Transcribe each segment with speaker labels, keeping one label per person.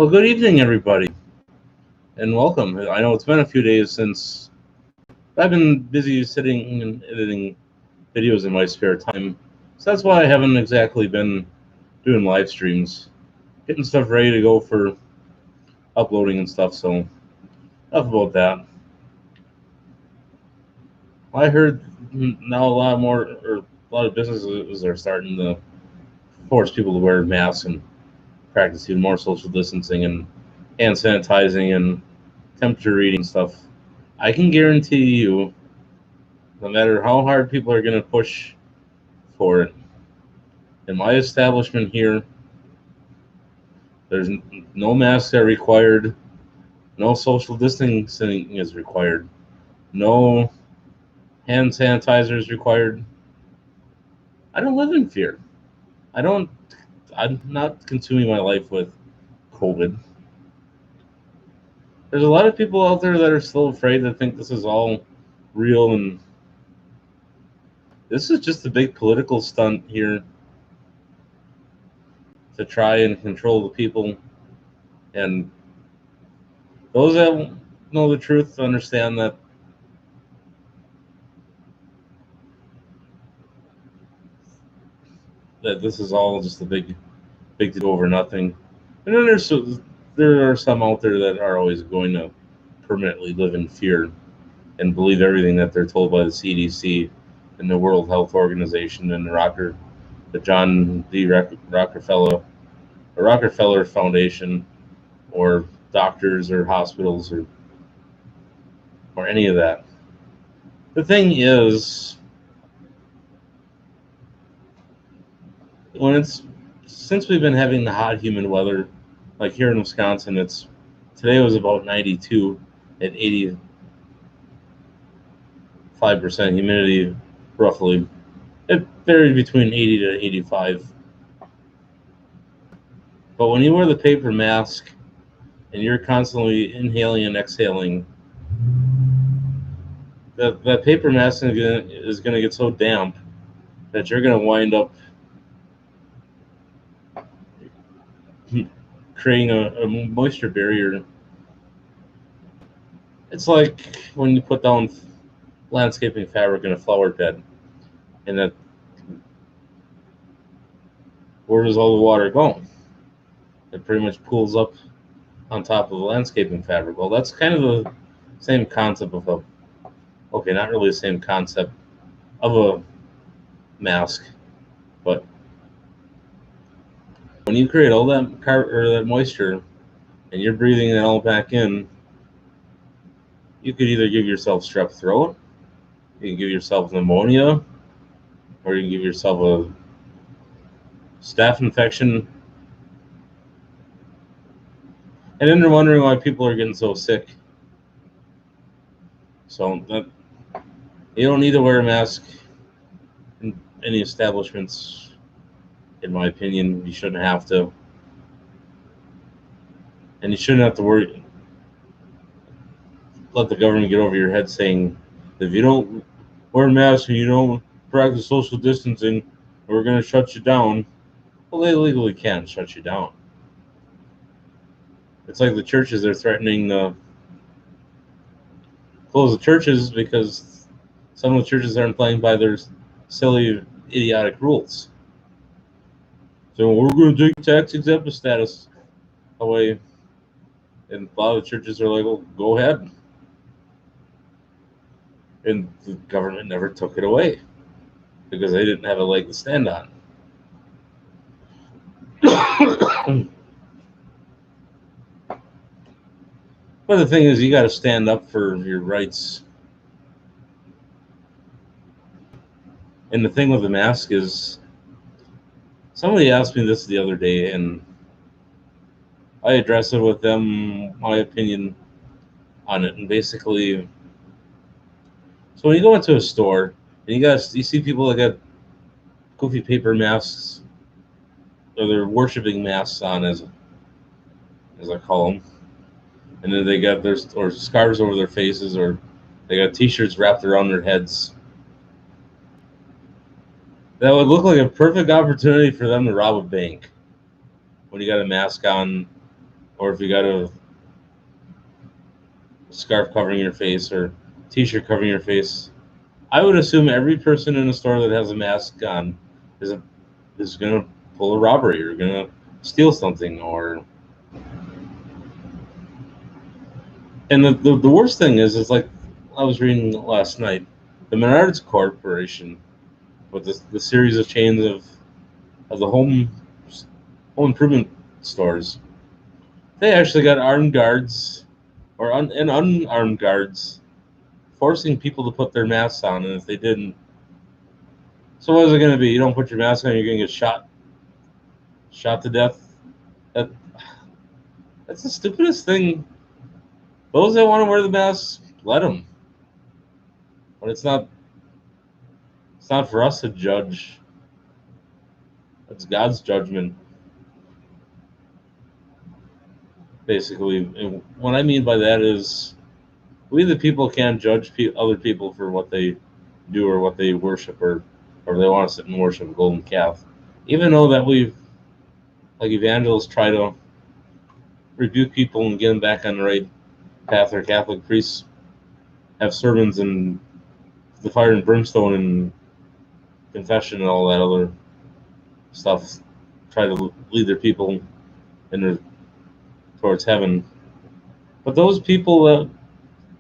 Speaker 1: Well, good evening, everybody, and welcome. I know it's been a few days since I've been busy sitting and editing videos in my spare time, so that's why I haven't exactly been doing live streams, getting stuff ready to go for uploading and stuff. So, enough about that. I heard now a lot of businesses are starting to force people to wear masks and practice even more social distancing and hand sanitizing and temperature reading stuff. I can guarantee you, no matter how hard people are going to push for it, in my establishment here, there's no masks are required, no social distancing is required, no hand sanitizer is required. I don't live in fear. I don't. I'm not consuming my life with COVID. There's a lot of people out there that are still afraid that think this is all real, and this is just a big political stunt here to try and control the people. And those that know the truth understand that this is all just a big deal over nothing. And then there are some out there that are always going to permanently live in fear and believe everything that they're told by the CDC and the World Health Organization and the John D. Rockefeller Foundation, or doctors or hospitals or any of that. The thing is, when it's since we've been having the hot, humid weather, like here in Wisconsin, today was about 92 at 85% humidity, roughly. It varied between 80 to 85. But when you wear the paper mask and you're constantly inhaling and exhaling, that paper mask is going to get so damp that you're going to wind up creating a moisture barrier. It's like when you put down landscaping fabric in a flower bed, and that where does all the water go? It pretty much pools up on top of the landscaping fabric. Well, that's kind of the same concept okay, not really the same concept of a mask, but when you create all that moisture and you're breathing it all back in, you could either give yourself strep throat, you can give yourself pneumonia, or you can give yourself a staph infection. And then they're wondering why people are getting so sick. So you don't need to wear a mask in any establishments, in my opinion. You shouldn't have to. And you shouldn't have to let the government get over your head saying, if you don't wear a mask and you don't practice social distancing, we're going to shut you down. Well, they legally can't shut you down. It's like the churches are threatening to close the churches because some of the churches aren't playing by their silly, idiotic rules. So we're going to take tax exempt status away. And a lot of the churches are like, well, go ahead. And the government never took it away because they didn't have a leg to stand on. But the thing is, you got to stand up for your rights. And the thing with the mask is, somebody asked me this the other day, and I addressed it with them, my opinion on it. And basically, so when you go into a store and you see people that got goofy paper masks, or they're worshiping masks on, as I call them, and then they got or scarves over their faces, or they got T-shirts wrapped around their heads. That would look like a perfect opportunity for them to rob a bank. When you got a mask on, or if you got a scarf covering your face or t-shirt covering your face, I would assume every person in a store that has a mask on is is going to pull a robbery or going to steal something. Or and the worst thing is like I was reading last night, the Menards Corporation with the series of chains of the home improvement stores, they actually got armed guards and unarmed guards forcing people to put their masks on, and if they didn't, so what is it going to be? You don't put your mask on, you're going to get shot to death. That, that's the stupidest thing. Those that want to wear the masks, let them. But it's not for us to judge. It's God's judgment, basically. And what I mean by that is, we the people can't judge other people for what they do or what they worship, or they want to sit and worship a golden calf. Even though that we've, like evangelists, try to rebuke people and get them back on the right path, or Catholic priests have sermons and the fire and brimstone and confession and all that other stuff, try to lead their people towards heaven. But those people that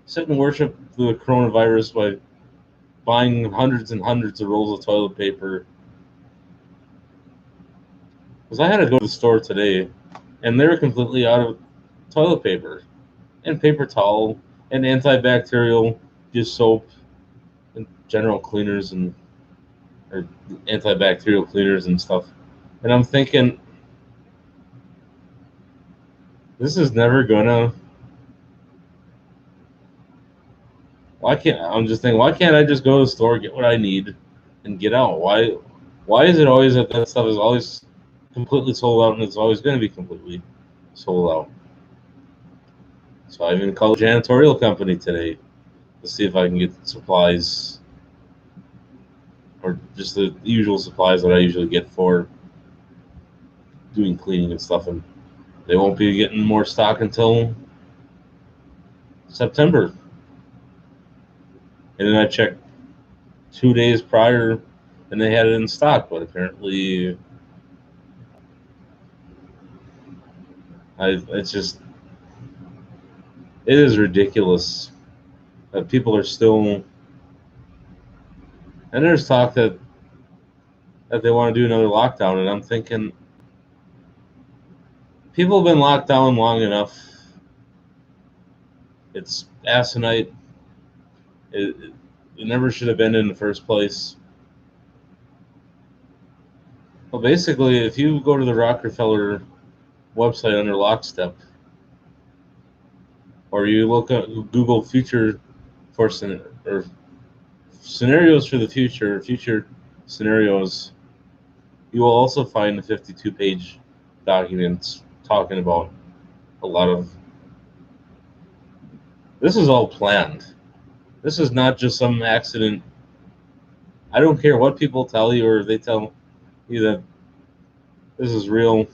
Speaker 1: sit and worship the coronavirus by buying hundreds and hundreds of rolls of toilet paper, because I had to go to the store today and they were completely out of toilet paper and paper towel and antibacterial, just soap and general cleaners or antibacterial cleaners and stuff. And I'm thinking, this is never gonna. Why can't I just go to the store, get what I need, and get out? Why is it always that stuff is always completely sold out, and it's always going to be completely sold out? So I even called a janitorial company today to see if I can get supplies, or just the usual supplies that I usually get for doing cleaning and stuff, and they won't be getting more stock until September. And then I checked 2 days prior, and they had it in stock, but apparently, it's just, it is ridiculous that people are still, and there's talk that they want to do another lockdown, and I'm thinking, people have been locked down long enough. It's asinine. It never should have been in the first place. Well, basically, if you go to the Rockefeller website under Lockstep, or you look at Google future or scenarios for the future scenarios, you will also find the 52-page documents talking about a lot of. This is all planned. This is not just some accident. I don't care what people tell you, or if they tell you that this is real.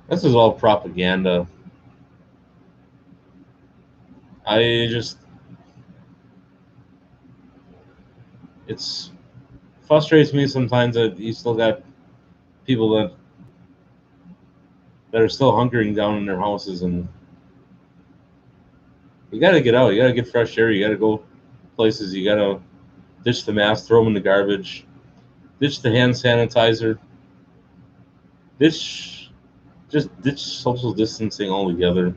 Speaker 1: This is all propaganda. It's frustrates me sometimes that you still got people that are still hunkering down in their houses, and you got to get out. You got to get fresh air. You got to go places. You got to ditch the mask, throw them in the garbage, ditch the hand sanitizer, ditch social distancing altogether.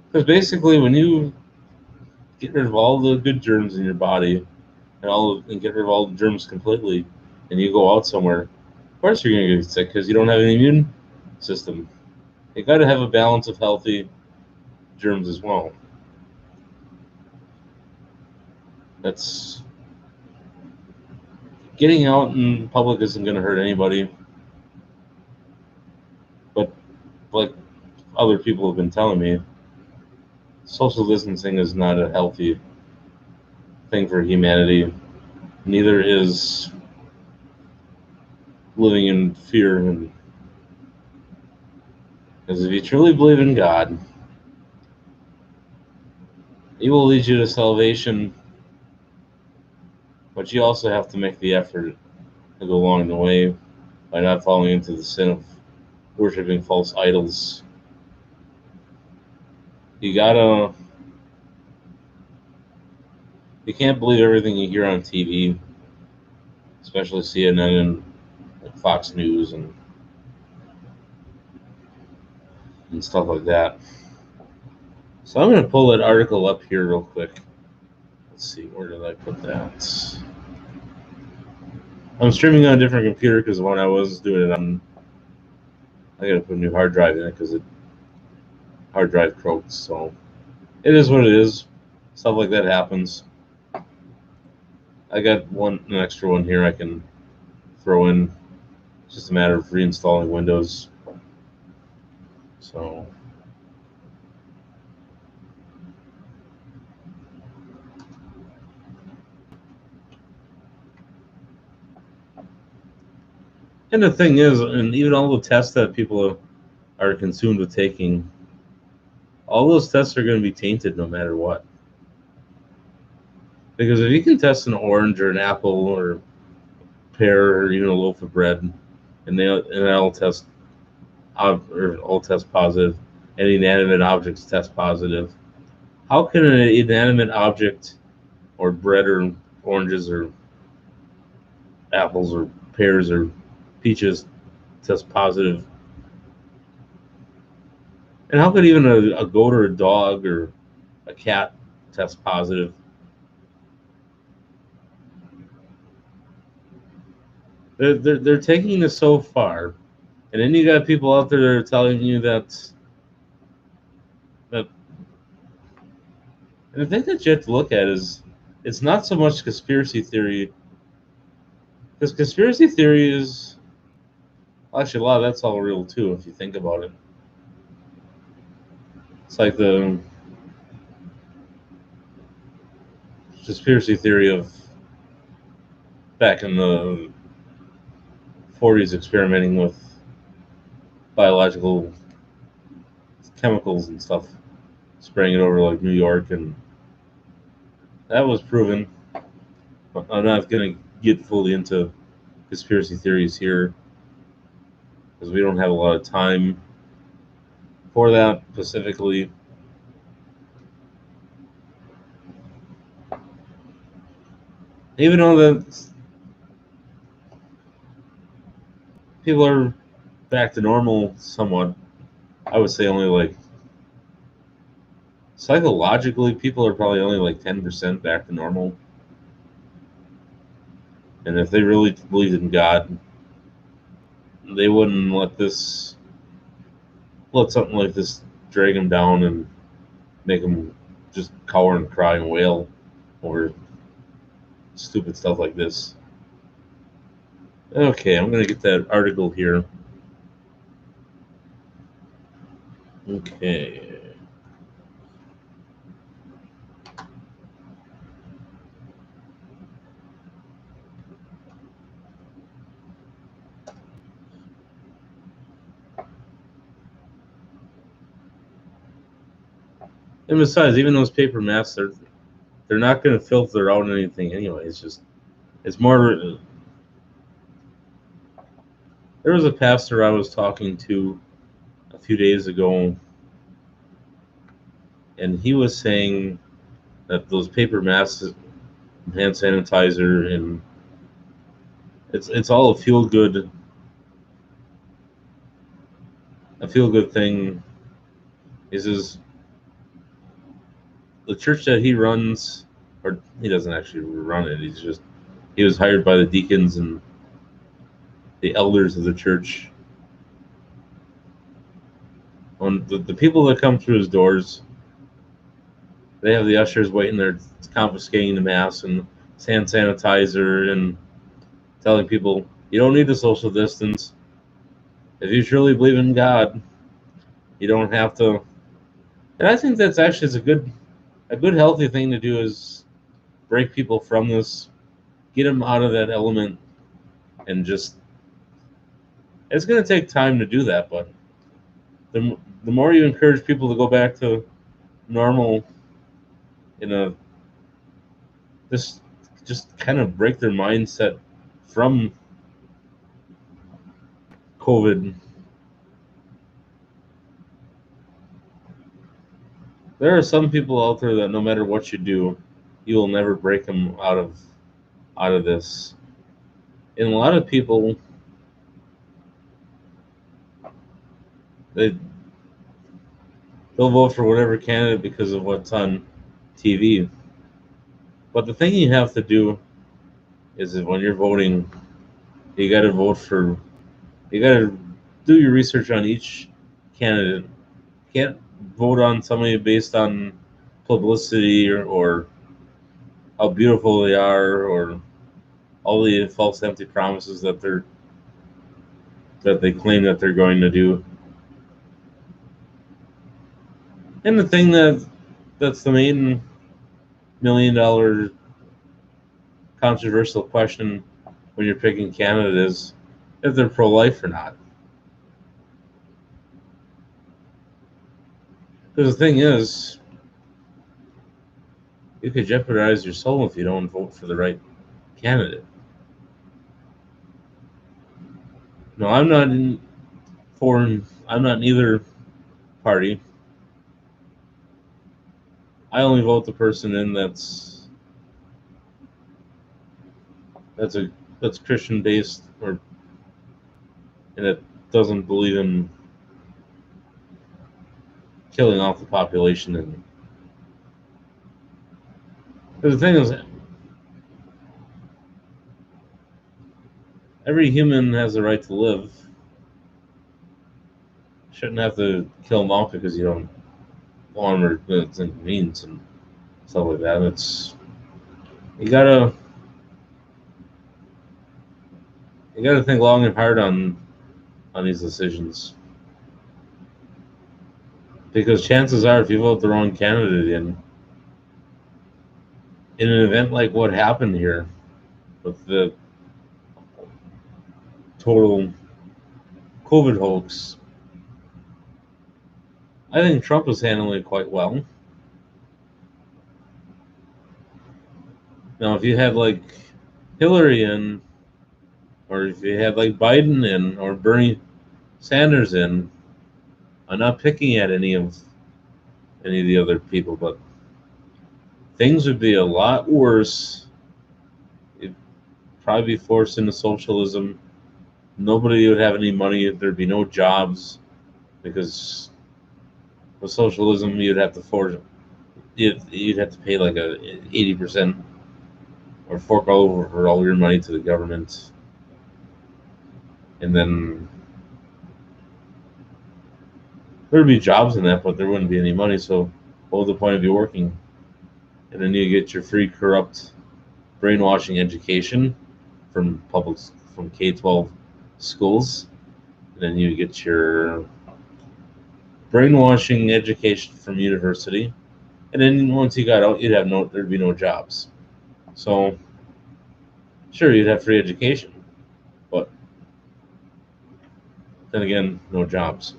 Speaker 1: Because basically, when you get rid of all the good germs in your body and get rid of all the germs completely, and you go out somewhere, of course you're going to get sick because you don't have an immune system. You got to have a balance of healthy germs as well. That's getting out in public isn't going to hurt anybody, but like other people have been telling me, social distancing is not a healthy thing for humanity. Neither is living in fear and Because if you truly believe in God, He will lead you to salvation, but you also have to make the effort to go along the way by not falling into the sin of worshiping false idols. You gotta, you can't believe everything you hear on TV, especially CNN and Fox News and stuff like that. So I'm going to pull that article up here real quick. Let's see, where did I put that? I'm streaming on a different computer because when I was doing it on, I got to put a new hard drive in it because hard drive croaked. So it is what it is. Stuff like that happens. I got an extra one here I can throw in. It's just a matter of reinstalling Windows. So and the thing is, and even all the tests that people are consumed with taking, all those tests are going to be tainted no matter what. Because if you can test an orange or an apple or pear or even a loaf of bread, and they all test positive, and inanimate objects test positive, how can an inanimate object or bread or oranges or apples or pears or peaches test positive? And how could even a goat or a dog or a cat test positive? They're taking this so far, and then you got people out there that are telling you that. And the thing that you have to look at is it's not so much conspiracy theory, because conspiracy theory is actually a lot of that's all real too if you think about it. It's like the conspiracy theory of back in the 40s experimenting with biological chemicals and stuff, spraying it over like New York, and that was proven. I'm not going to get fully into conspiracy theories here because we don't have a lot of time for that specifically. Even though that people are back to normal somewhat, I would say only like psychologically, people are probably only like 10% back to normal. And if they really believed in God, they wouldn't let something like this drag them down and make them just cower and cry and wail over stupid stuff like this. Okay, I'm going to get that article here. Okay. And besides, even those paper masks, they're not going to filter out anything anyway. It's more. There was a pastor I was talking to a few days ago, and he was saying that those paper masks, hand sanitizer, and it's all a feel good thing. He says the church that he runs, or he doesn't actually run it. He was hired by the deacons and the elders of the church. On the people that come through his doors, they have the ushers waiting there confiscating the masks and hand sanitizer and telling people you don't need to social distance. If you truly believe in God, you don't have to. And I think that's actually a good healthy thing to do is break people from this, get them out of that element, and just it's going to take time to do that, but the more you encourage people to go back to normal, in a just kind of break their mindset from COVID. There are some people out there that no matter what you do, you will never break them out of this. And a lot of people, they they'll vote for whatever candidate because of what's on TV. But the thing you have to do is that when you're voting, you got to vote for, you got to do your research on each candidate. You can't vote on somebody based on publicity or how beautiful they are or all the false empty promises that they claim that they're going to do. And the thing that's the main $1 million controversial question when you're picking candidates is if they're pro-life or not. Because the thing is, you could jeopardize your soul if you don't vote for the right candidate. No, I'm not in I'm not in either party. I only vote the person in that's Christian based or and it doesn't believe in killing off the population. And the thing is, every human has the right to live. Shouldn't have to kill them off because you don't want them or it's inconvenience and stuff like that. You gotta you gotta think long and hard on these decisions. Because chances are if you vote the wrong candidate in an event like what happened here with the total COVID hoax, I think Trump is handling it quite well. Now, if you had like Hillary in, or if you had like Biden in, or Bernie Sanders in, I'm not picking at any of the other people, but things would be a lot worse. It'd probably be forced into socialism. Nobody would have any money. There'd be no jobs because with socialism, you'd have to force you'd have to pay like a 80% or fork over all your money to the government, and then there'd be jobs in that, but there wouldn't be any money. So, what would the point of you working? And then you get your free, corrupt, brainwashing education from K-12 schools, and then you get your brainwashing education from university, and then once you got out, there'd be no jobs. So, sure, you'd have free education, but then again, no jobs.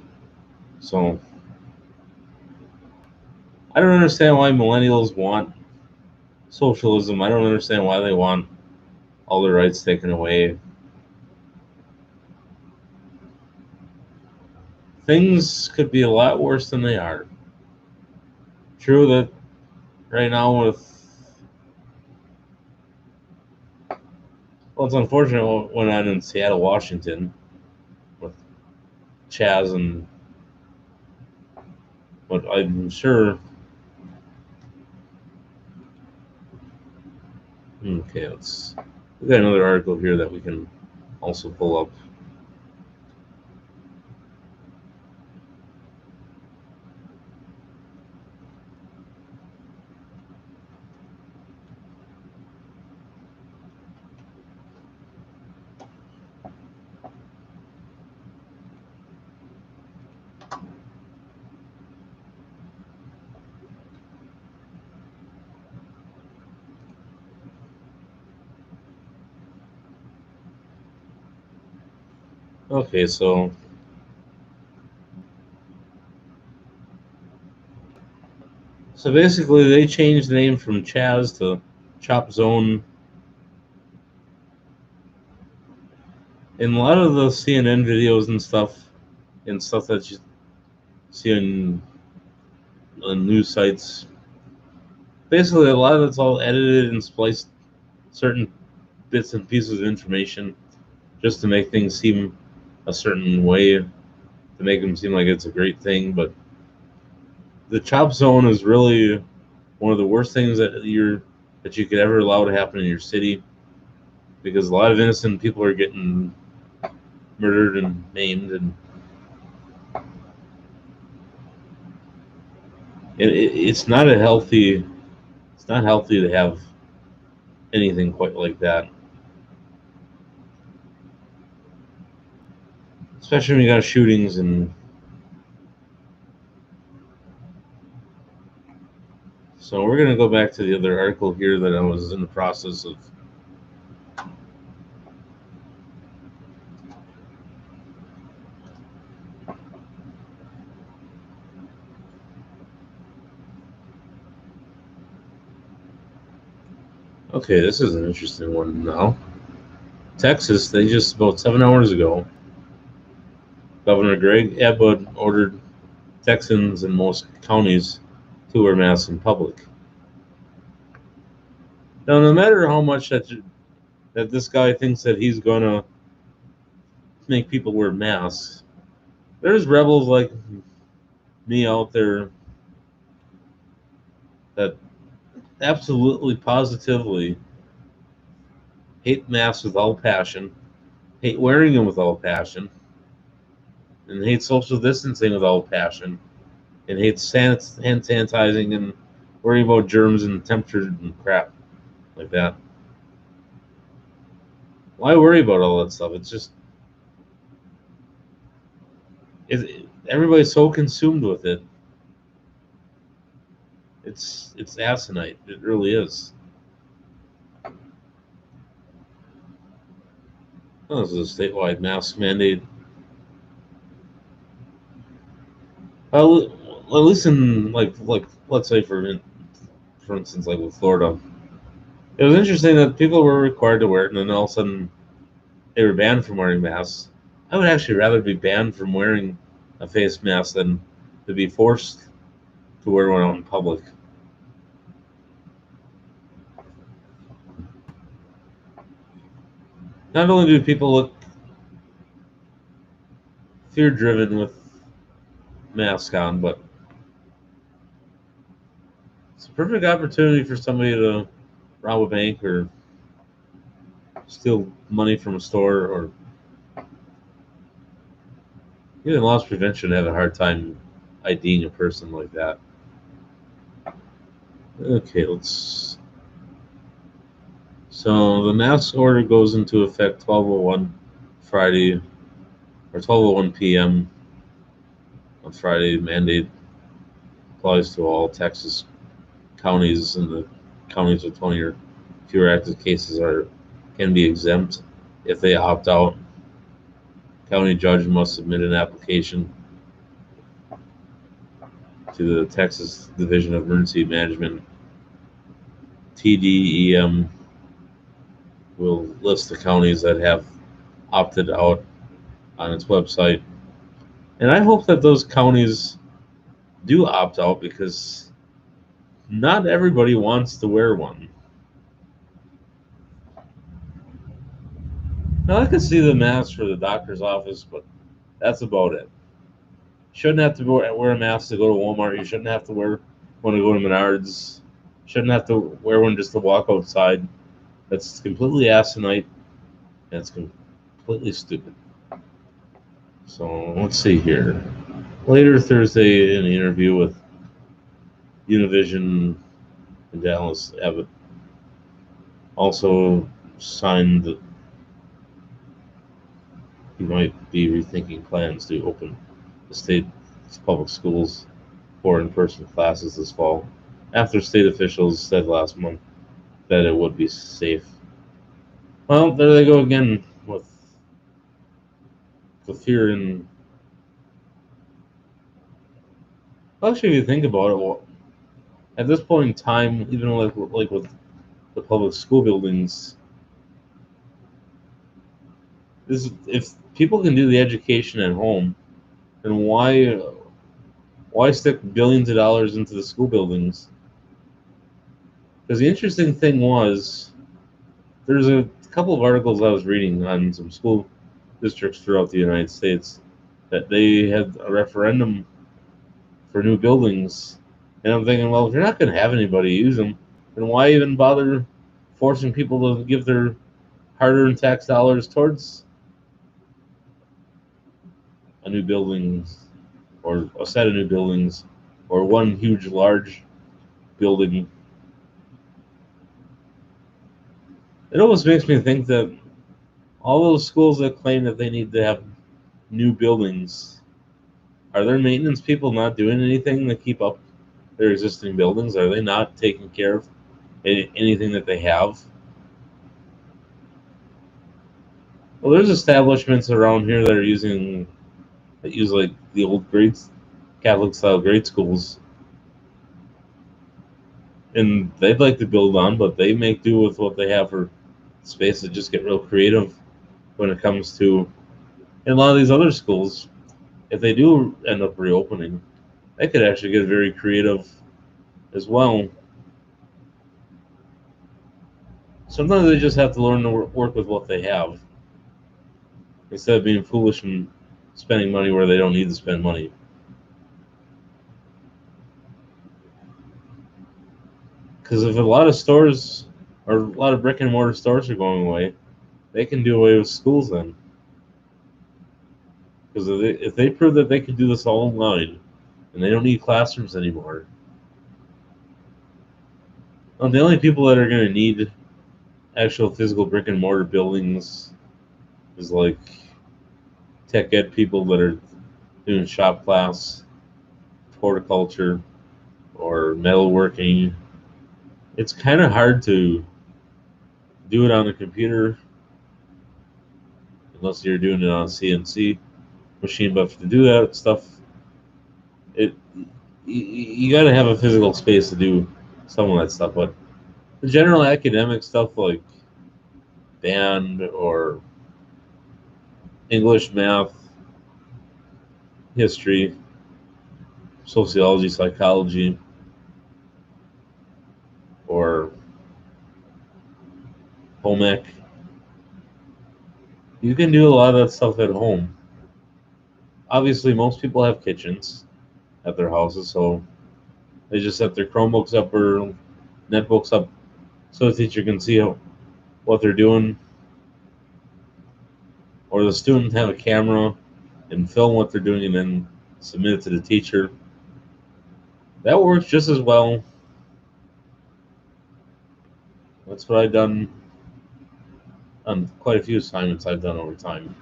Speaker 1: So, I don't understand why millennials want socialism. I don't understand why they want all their rights taken away. Things could be a lot worse than they are. True that right now it's unfortunate what went on in Seattle, Washington with Chaz but I'm sure. Okay, we got another article here that we can also pull up. Okay, so So basically, they changed the name from Chaz to Chop Zone. In a lot of the CNN videos and stuff that you see on news sites, basically a lot of it's all edited and spliced certain bits and pieces of information just to make things seem a certain way, to make them seem like it's a great thing. But the Chop Zone is really one of the worst things that you could ever allow to happen in your city, because a lot of innocent people are getting murdered and maimed, and it's not a healthy. It's not healthy to have anything quite like that, especially when you got shootings. And so we're gonna go back to the other article here that I was in the process of. Okay, this is an interesting one now. Texas, they just about 7 hours ago, Governor Greg Abbott ordered Texans in most counties to wear masks in public. Now, no matter how much that this guy thinks that he's gonna make people wear masks, there's rebels like me out there that absolutely positively hate masks with all passion, hate wearing them with all passion, and hate social distancing with all passion, and hate hand sanitizing and worrying about germs and temperature and crap like that. Why worry about all that stuff? It's just everybody's so consumed with it. It's asinine. It really is. Oh, this is a statewide mask mandate. Well, at least in like let's say for instance, like with Florida, it was interesting that people were required to wear it, and then all of a sudden they were banned from wearing masks. I would actually rather be banned from wearing a face mask than to be forced to wear one out in public. Not only do people look fear driven with masks on, but it's a perfect opportunity for somebody to rob a bank or steal money from a store, or even loss prevention have a hard time IDing a person like that. Okay, let's. So the mask order goes into effect 12:01 Friday, or 12:01 p.m. on Friday. Mandate applies to all Texas counties, and the counties with 20 or fewer active cases can be exempt if they opt out. County judge must submit an application to the Texas Division of Emergency Management. TDEM will list the counties that have opted out on its website. And I hope that those counties do opt out, because not everybody wants to wear one. Now, I could see the mask for the doctor's office, but that's about it. Shouldn't have to wear a mask to go to Walmart. You shouldn't have to wear one to go to Menards. Shouldn't have to wear one just to walk outside. That's completely asinine, and it's completely stupid. So let's see here. Later Thursday, in an interview with Univision in Dallas, Abbott also signed that he might be rethinking plans to open the state's public schools for in-person classes this fall, after state officials said last month that it would be safe. Well, there they go again with the fear and. Well, actually, if you think about it, At this point in time, even like with the public school buildings, is if people can do the education at home, then why stick billions of dollars into the school buildings? Because the interesting thing was, there's a couple of articles I was reading on some school districts throughout the United States that they had a referendum for new buildings, and I'm thinking, well, if you're not going to have anybody use them, then why even bother forcing people to give their hard-earned tax dollars towards a new building or a set of new buildings or one huge large building? It almost makes me think that all those schools that claim that they need to have new buildings, are their maintenance people not doing anything to keep up their existing buildings? Are they not taking care of anything that they have? Well, there's establishments around here that use like the old grades, Catholic style grade schools, and they'd like to build on, but they make do with what they have for space to just get real creative when it comes to. And a lot of these other schools, if they do end up reopening, they could actually get very creative as well. Sometimes they just have to learn to work with what they have instead of being foolish and spending money where they don't need to spend money. Because if a lot of stores or a lot of brick and mortar stores are going away, they can do away with schools then. Because if they prove that they can do this all online and they don't need classrooms anymore, well, the only people that are going to need actual physical brick and mortar buildings is like tech ed people that are doing shop class, horticulture, or metalworking. It's kind of hard to do it on a computer unless you're doing it on a CNC machine. But to do that stuff, it you got to have a physical space to do some of that stuff. But the general academic stuff like band or English, math, history, sociology, psychology, or home ec, you can do a lot of that stuff at home. Obviously, most people have kitchens at their houses, so they just set their Chromebooks up or netbooks up so the teacher can see what they're doing, or the student have a camera and film what they're doing and then submit it to the teacher. That works just as well. That's what I've done on quite a few assignments I've done over time.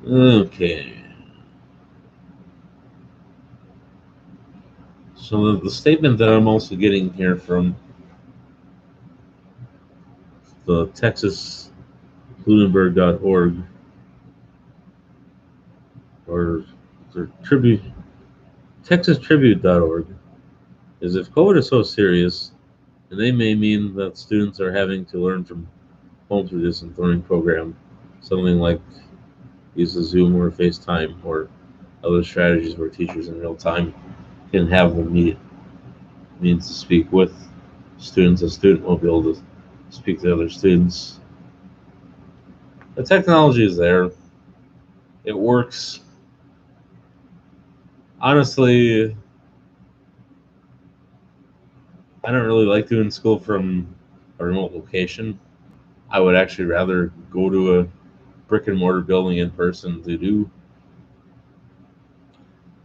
Speaker 1: Okay. So the statement that I'm also getting here from the TexasBlumenberg.org or their tribute, TexasTribute.org, is if COVID is so serious, and they may mean that students are having to learn from home through this learning program, something like use a Zoom or FaceTime or other strategies where teachers in real time can have the means to speak with students. A student will be able to speak to other students. The technology is there. It works. Honestly, I don't really like doing school from a remote location. I would actually rather go to a brick and mortar building in person to do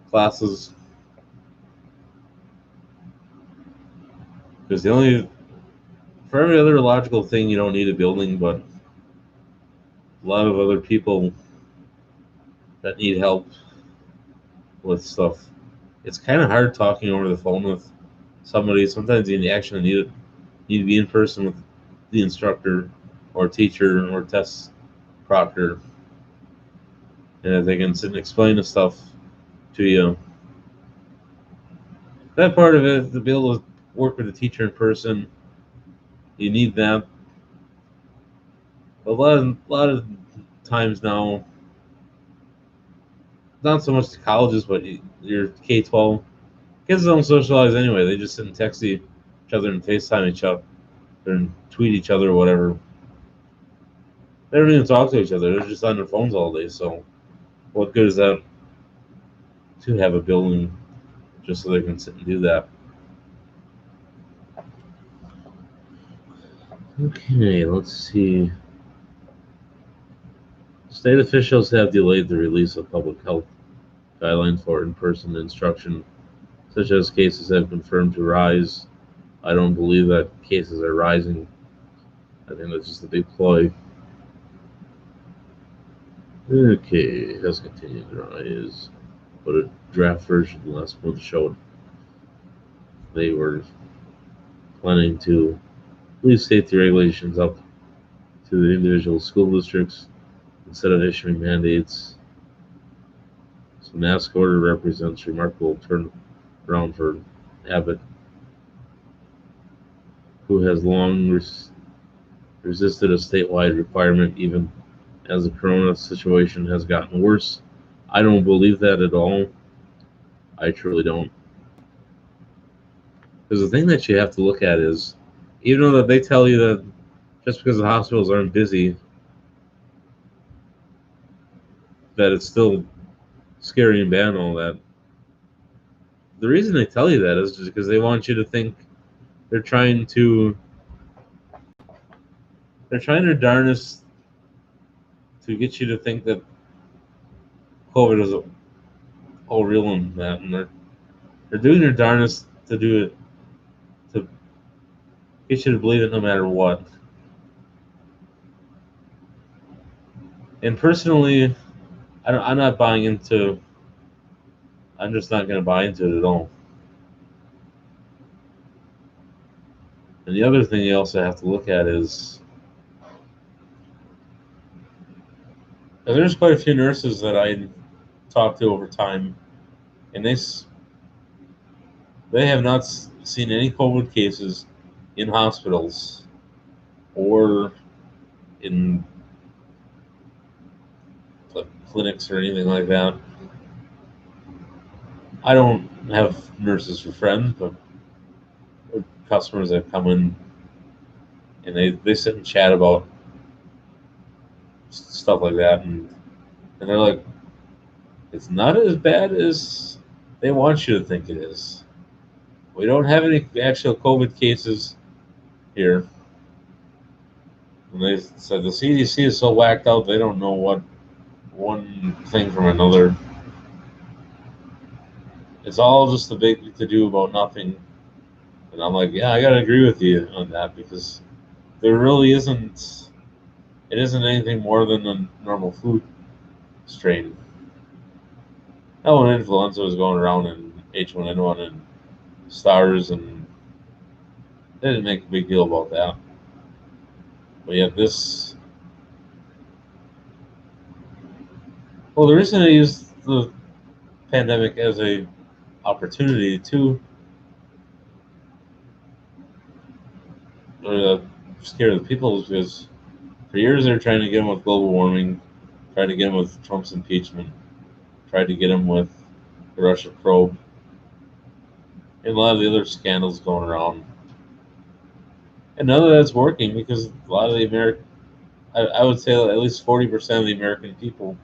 Speaker 1: classes, because for every other logical thing you don't need a building, but a lot of other people that need help with stuff, it's kind of hard talking over the phone with somebody. Sometimes you actually need to be in person with the instructor or teacher or test proctor, and that they can sit and explain the stuff to you. That part of it, to be able to work with a teacher in person, you need that. A lot of times now, not so much to colleges, but your K-12 kids don't socialize anyway. They just sit and text each other and FaceTime each other and tweet each other or whatever. They don't even talk to each other. They're just on their phones all day. So, what good is that to have a building just so they can sit and do that? Okay, let's see. State officials have delayed the release of public health guidelines for in-person instruction, such as cases have confirmed to rise. I don't believe that cases are rising. I think that's just a big ploy. Okay, it has continued to rise, but a draft version last month showed they were planning to leave safety regulations up to the individual school districts instead of issuing mandates. So mask order represents remarkable turnaround for Abbott, who has long resisted a statewide requirement even as the corona situation has gotten worse. I don't believe that at all. I truly don't. Because the thing that you have to look at is, even though that they tell you that just because the hospitals aren't busy, that it's still scary and bad and all that. The reason they tell you that is just because they want you to think they're trying to they're trying their darnest to get you to think that COVID is all real and that, and they're doing their darnest to do it to get you to believe it no matter what. And personally, I'm not buying into. I'm just not going to buy into it at all. And the other thing you also have to look at is there's quite a few nurses that I talked to over time, and they have not seen any COVID cases in hospitals or in clinics or anything like that. I don't have nurses for friends, but customers that come in and they sit and chat about stuff like that, and they're like, it's not as bad as they want you to think it is. We don't have any actual COVID cases here. And they said the CDC is so whacked out they don't know what one thing from another. It's all just a big to do about nothing. And I'm like, yeah, I gotta agree with you on that because there really isn't. It isn't anything more than a normal flu strain. Now, when influenza was going around and H1N1 and SARS, and they didn't make a big deal about that. But yet this, well, the reason I use the pandemic as a opportunity to scare the people is because for years they're trying to get him with global warming, tried to get him with Trump's impeachment, tried to get him with the Russia probe, and a lot of the other scandals going around. And none of that's working because a lot of the I would say at least 40% of the American people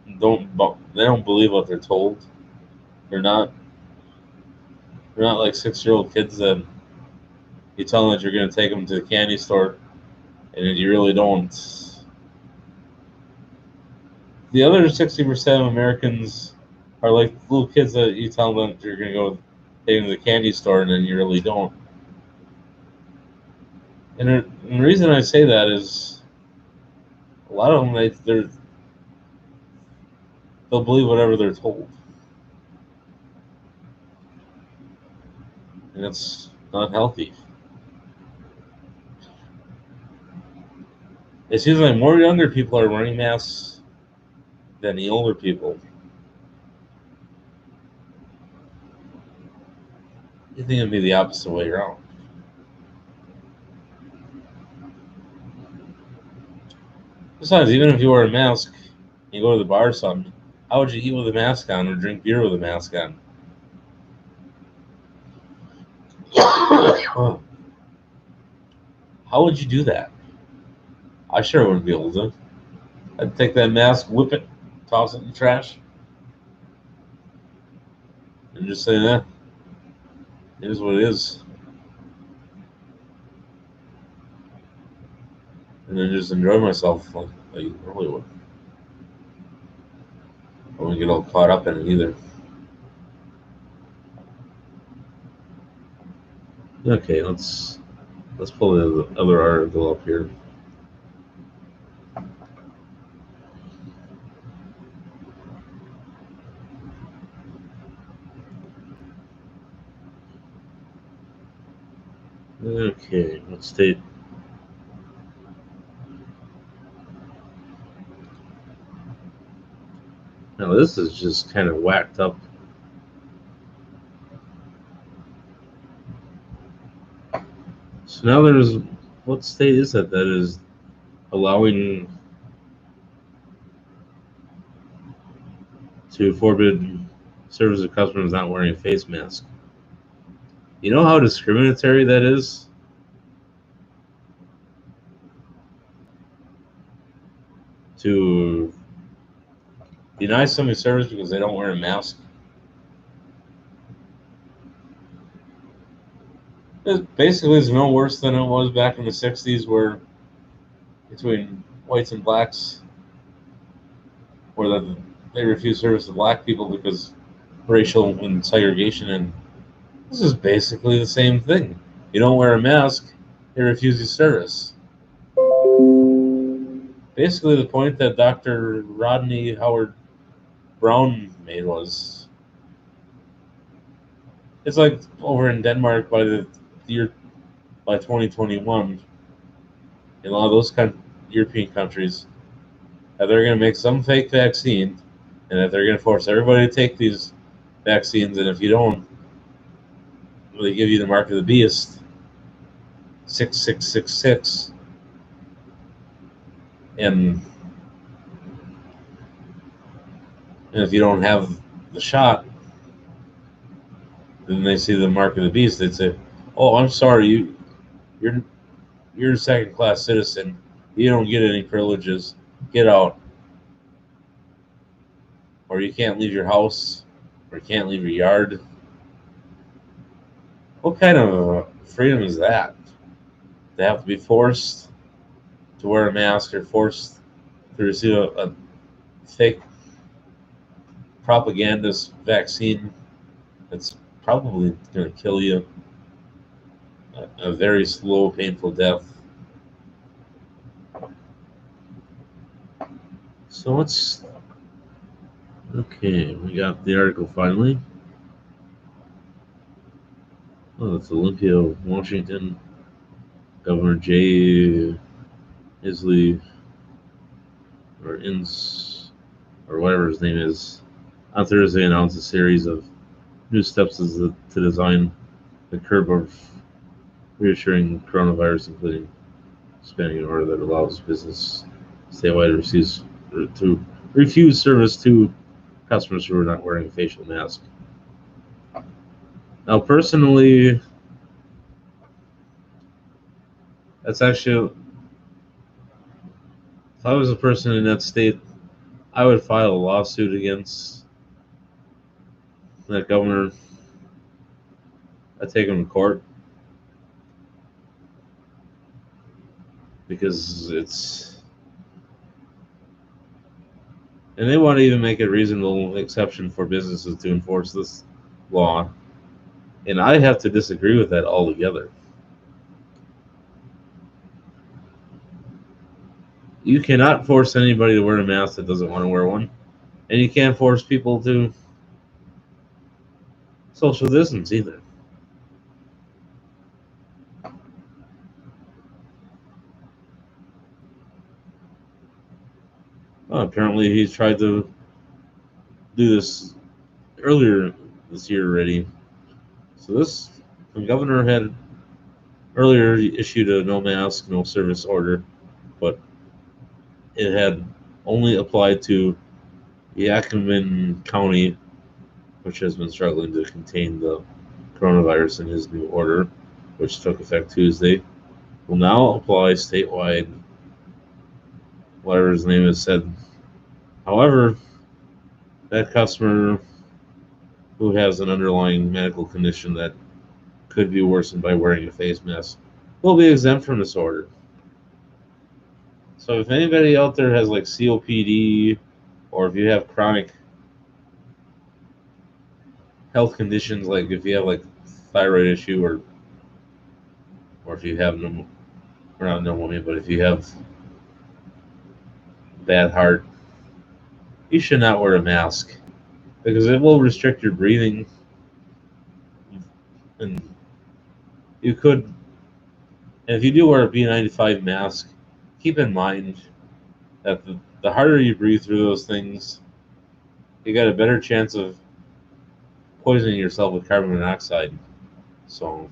Speaker 1: they don't believe what they're told. They're not they're not like 6-year-old kids that you tell them that you're going to take them to the candy store, and then you really don't. The other 60% of Americans are like little kids that you tell them that you're going to go take them to the candy store, and then you really don't. And the reason I say that is a lot of them they'll believe whatever they're told, and it's not healthy. It seems like more younger people are wearing masks than the older people. You think it'd be the opposite way around? Besides, even if you wear a mask, you go to the bar or something, how would you eat with a mask on or drink beer with a mask on? How would you do that? I sure wouldn't be able to. I'd take that mask, whip it, toss it in the trash, and just say, it is what it is. And then just enjoy myself like I really would. I wouldn't get all caught up in it either. Okay, let's pull the other article up here. Okay, let's state. Now this is just kind of whacked up. So now there's, what state is that is allowing to forbid service of customers not wearing a face mask? You know how discriminatory that is? To deny somebody service because they don't wear a mask? It basically is no worse than it was back in the 60s, where between whites and blacks, where they refused service to black people because racial and segregation. And this is basically the same thing. You don't wear a mask, they refuse you service. Basically, the point that Dr. Rodney Howard Brown made was, it's like over in Denmark by the year by 2021, in a lot of those European countries, that they're going to make some fake vaccine, and that they're going to force everybody to take these vaccines, and if you don't, they give you the mark of the beast, 6666, and if you don't have the shot, then they see the mark of the beast. They'd say, "Oh, I'm sorry, you're a second-class citizen. You don't get any privileges. Get out, or you can't leave your house, or you can't leave your yard." What kind of freedom is that? They have to be forced to wear a mask or forced to receive a fake propagandist vaccine that's probably going to kill you a very slow, painful death. So let's. Okay, we got the article finally. Oh, it's Olympia, Washington. Governor Jay Inslee, or whatever his name is, on Thursday announced a series of new steps to design the curb of reassuring coronavirus, including expanding an order that allows business statewide to refuse service to customers who are not wearing a facial mask. Now, personally, that's actually, if I was a person in that state, I would file a lawsuit against that governor. I'd take him to court because and they want to even make a reasonable exception for businesses to enforce this law. And I have to disagree with that altogether. You cannot force anybody to wear a mask that doesn't want to wear one. And you can't force people to social distance either. Apparently, he's tried to do this earlier this year already. So the governor had earlier issued a no mask, no service order, but it had only applied to Yakima County, which has been struggling to contain the coronavirus in his new order, which took effect Tuesday, will now apply statewide, whatever his name is said. However, that customer who has an underlying medical condition that could be worsened by wearing a face mask will be exempt from this order. So if anybody out there has like COPD, or if you have chronic health conditions, like if you have like thyroid issue, or if you have or not pneumonia, but if you have bad heart, you should not wear a mask because it will restrict your breathing, and you could. And if you do wear a B95 mask, keep in mind that the harder you breathe through those things, you got a better chance of poisoning yourself with carbon monoxide. So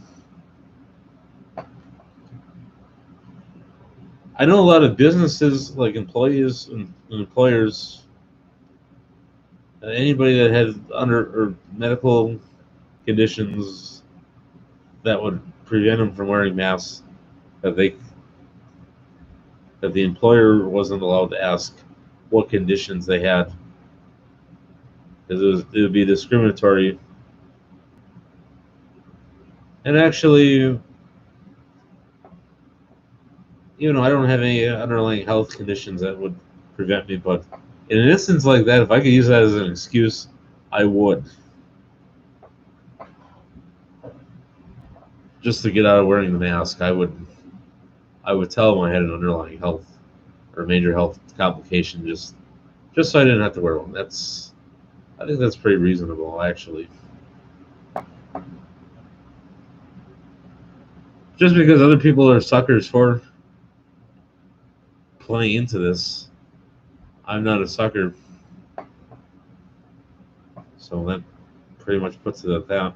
Speaker 1: I know a lot of businesses, like employees and employers, anybody that had or medical conditions that would prevent them from wearing masks, that the employer wasn't allowed to ask what conditions they had, because it would be discriminatory. And actually, I don't have any underlying health conditions that would prevent me, but in an instance like that, if I could use that as an excuse, I would. Just to get out of wearing the mask, I would tell them I had an underlying health or major health complication, just so I didn't have to wear one. I think that's pretty reasonable, actually. Just because other people are suckers for playing into this, I'm not a sucker. So that pretty much puts it at that.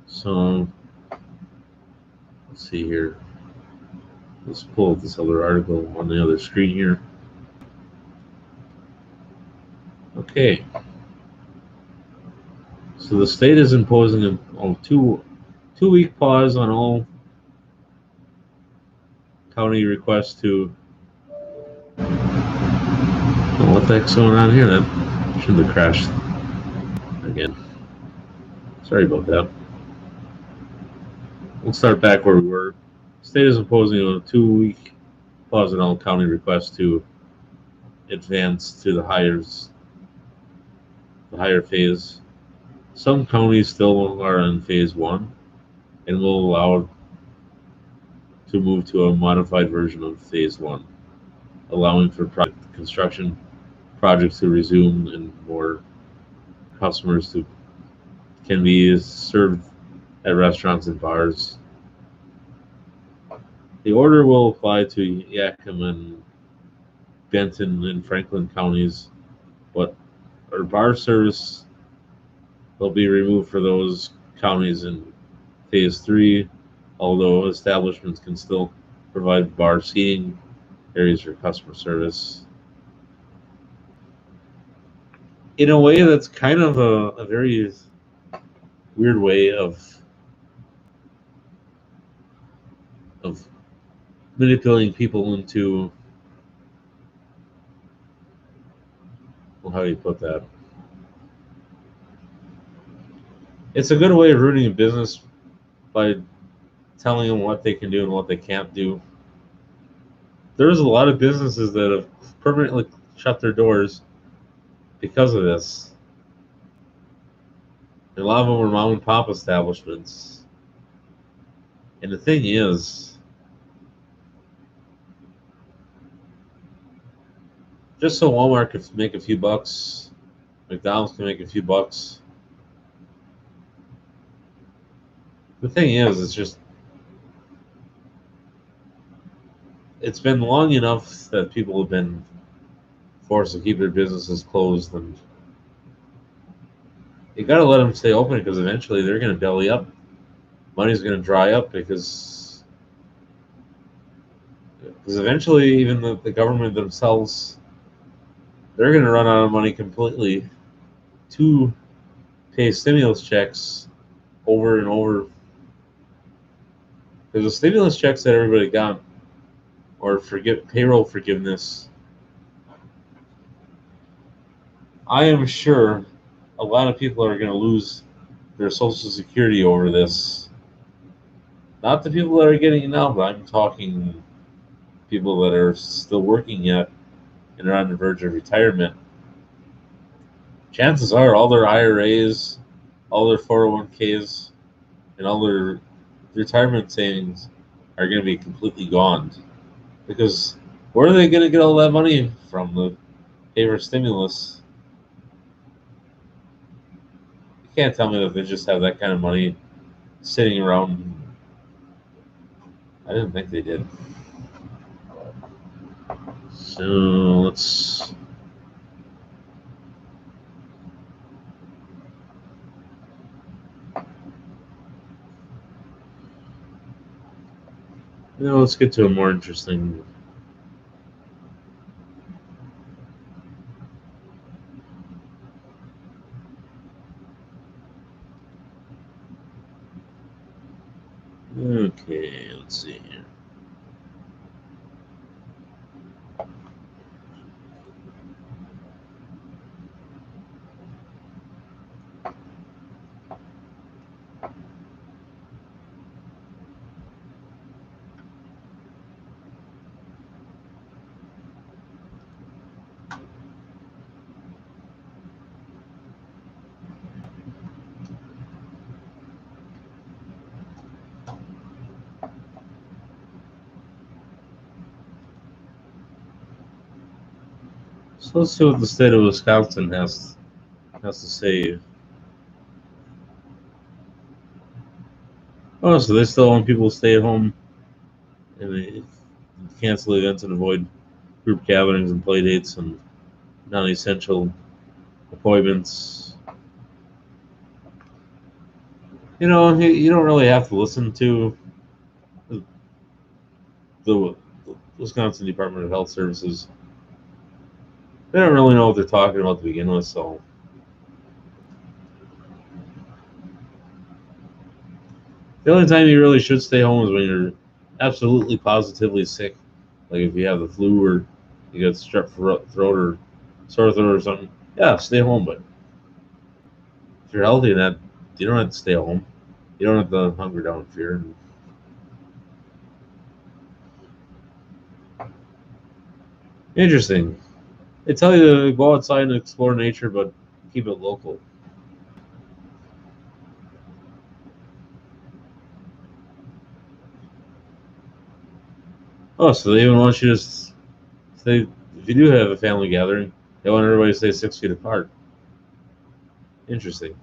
Speaker 1: So let's see here. Let's pull up this other article on the other screen here. Okay. So the state is imposing a two-week pause on all county requests to. Oh, what the heck's going on here? That shouldn't have crashed again. Sorry about that. We'll start back where we were. The state is imposing a 2-week pause on all county requests to advance to the higher phase. Some counties still are in phase 1 and will allow to move to a modified version of phase 1, allowing for construction projects to resume and more customers can be served at restaurants and bars. The order will apply to Yakima, Benton, and Franklin counties, but our bar service will be removed for those counties in phase 3, although establishments can still provide bar seating areas for customer service. In a way, that's kind of a very weird way of manipulating people into, well, how do you put that? It's a good way of ruining a business by telling them what they can do and what they can't do. There's a lot of businesses that have permanently shut their doors because of this. And a lot of them were mom and pop establishments. And the thing is, just so Walmart could make a few bucks, McDonald's can make a few bucks. The thing is, it's just, it's been long enough that people have been forced to keep their businesses closed, and you got to let them stay open because eventually they're going to belly up. Money's going to dry up because eventually even the government themselves, they're going to run out of money completely to pay stimulus checks over and over. Because the stimulus checks that everybody got, or payroll forgiveness, I am sure a lot of people are going to lose their Social Security over this. Not the people that are getting it now, but I'm talking people that are still working yet and are on the verge of retirement. Chances are all their IRAs, all their 401ks, and all their retirement savings are going to be completely gone. Because where are they going to get all that money from? The pay for stimulus? You can't tell me that they just have that kind of money sitting around. I didn't think they did. So let's. Let's get to a more interesting. Okay, let's see here. So let's see what the state of Wisconsin has to say. Oh, so they still want people to stay at home and they cancel events and avoid group gatherings and play dates and non-essential appointments. You don't really have to listen to the Wisconsin Department of Health Services. They don't really know what they're talking about to begin with, so the only time you really should stay home is when you're absolutely positively sick. Like if you have the flu or you got strep throat or sore throat or something. Yeah, stay home. But if you're healthy, you don't have to stay home. You don't have to hunker down in fear. Interesting. They tell you to go outside and explore nature, but keep it local. Oh, so they even want you to stay. If you do have a family gathering, they want everybody to stay 6 feet apart. Interesting.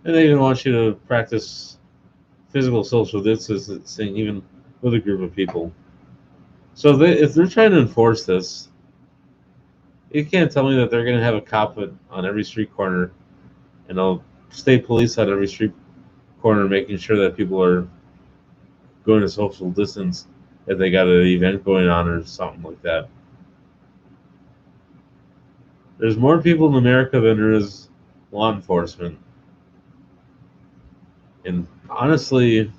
Speaker 1: And they even want you to practice physical social distancing, even with a group of people. So if they're trying to enforce this, you can't tell me that they're going to have a cop on every street corner and a state police on every street corner making sure that people are going to social distance if they got an event going on or something like that. There's more people in America than there is law enforcement. And honestly,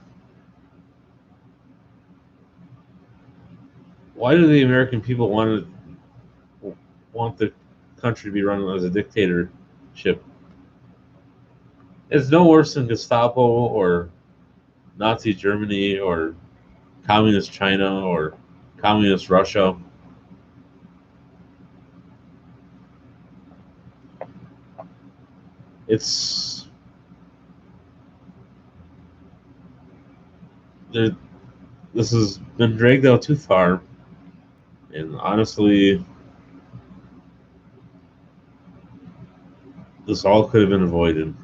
Speaker 1: why do the American people want the country to be run as a dictatorship? It's no worse than Gestapo or Nazi Germany or communist China or communist Russia. It's this has been dragged out too far, and honestly, this all could have been avoided.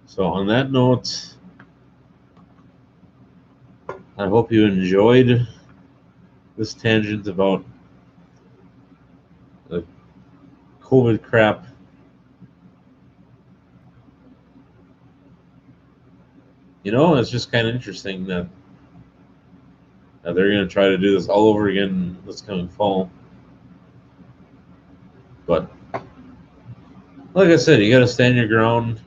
Speaker 1: So on that note, I hope you enjoyed this tangent about the COVID crap. You know, it's just kind of interesting that they're going to try to do this all over again this coming fall. But like I said, you got to stand your ground.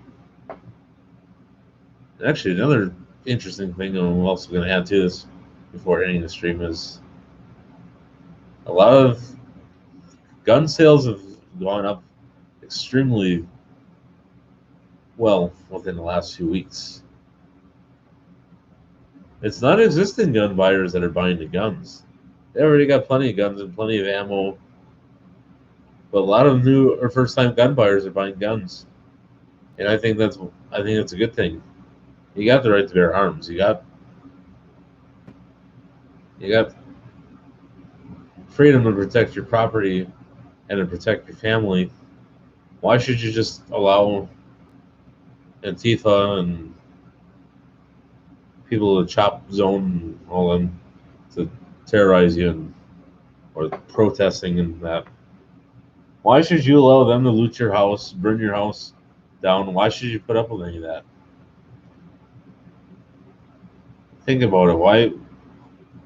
Speaker 1: Actually, another interesting thing I'm also going to add to this before ending the stream is a lot of gun sales have gone up extremely well within the last few weeks. It's not existing gun buyers that are buying the guns. They already got plenty of guns and plenty of ammo. But a lot of new or first-time gun buyers are buying guns, and I think that's a good thing. You got the right to bear arms. You got freedom to protect your property and to protect your family. Why should you just allow Antifa and people to chop zone and all them to terrorize you or protesting and that? Why should you allow them to loot your house, burn your house down? Why should you put up with any of that? Think about it.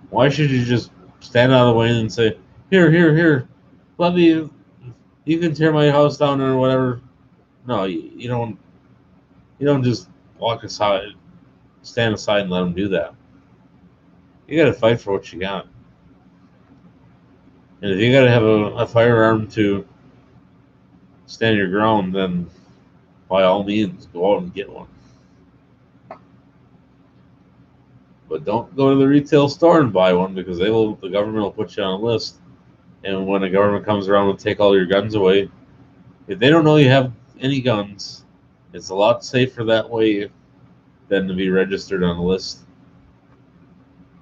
Speaker 1: Why should you just stand out of the way and say, here, let me, you can tear my house down or whatever? No, you don't just walk aside, stand aside and let them do that. You got to fight for what you got. And if you got to have a firearm to stand your ground, then by all means, go out and get one. But don't go to the retail store and buy one because the government will put you on a list. And when the government comes around and take all your guns away, if they don't know you have any guns, it's a lot safer that way than to be registered on a list.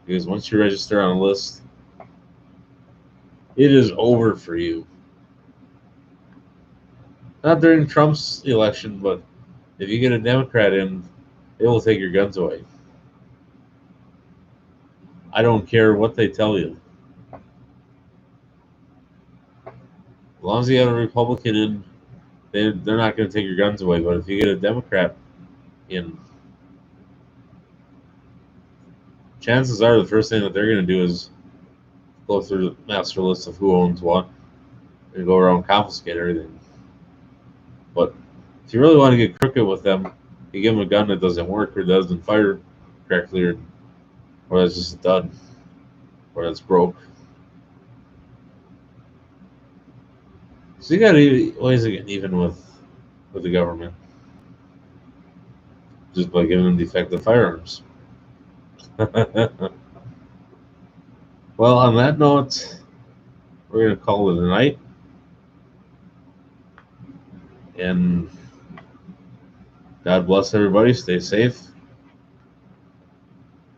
Speaker 1: Because once you register on a list, it is over for you. Not during Trump's election, but if you get a Democrat in, they will take your guns away. I don't care what they tell you. As long as you have a Republican in, they're not going to take your guns away. But if you get a Democrat in, chances are the first thing that they're going to do is go through the master list of who owns what and go around and confiscate everything. But if you really want to get crooked with them, you give them a gun that doesn't work or doesn't fire correctly, or that's just a dud, or that's broke. So you got ways of getting even with the government just by giving them defective firearms. Well, on that note, we're going to call it a night. And God bless everybody. Stay safe.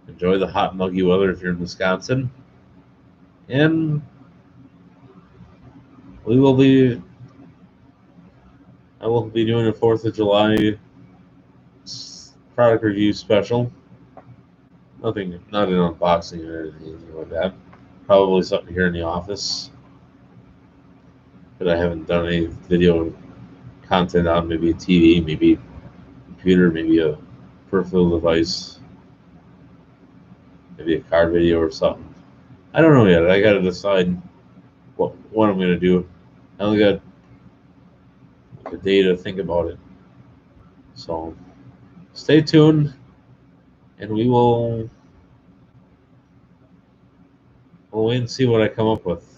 Speaker 1: Enjoy the hot, muggy weather if you're in Wisconsin. And I will be doing a 4th of July product review special. Not an unboxing or anything like that. Probably something here in the office. But I haven't done any video content on, maybe a TV, maybe a computer, maybe a peripheral device, maybe a car video or something. I don't know yet. I got to decide what I'm going to do. I only got a day to think about it. So stay tuned, and we'll wait and see what I come up with.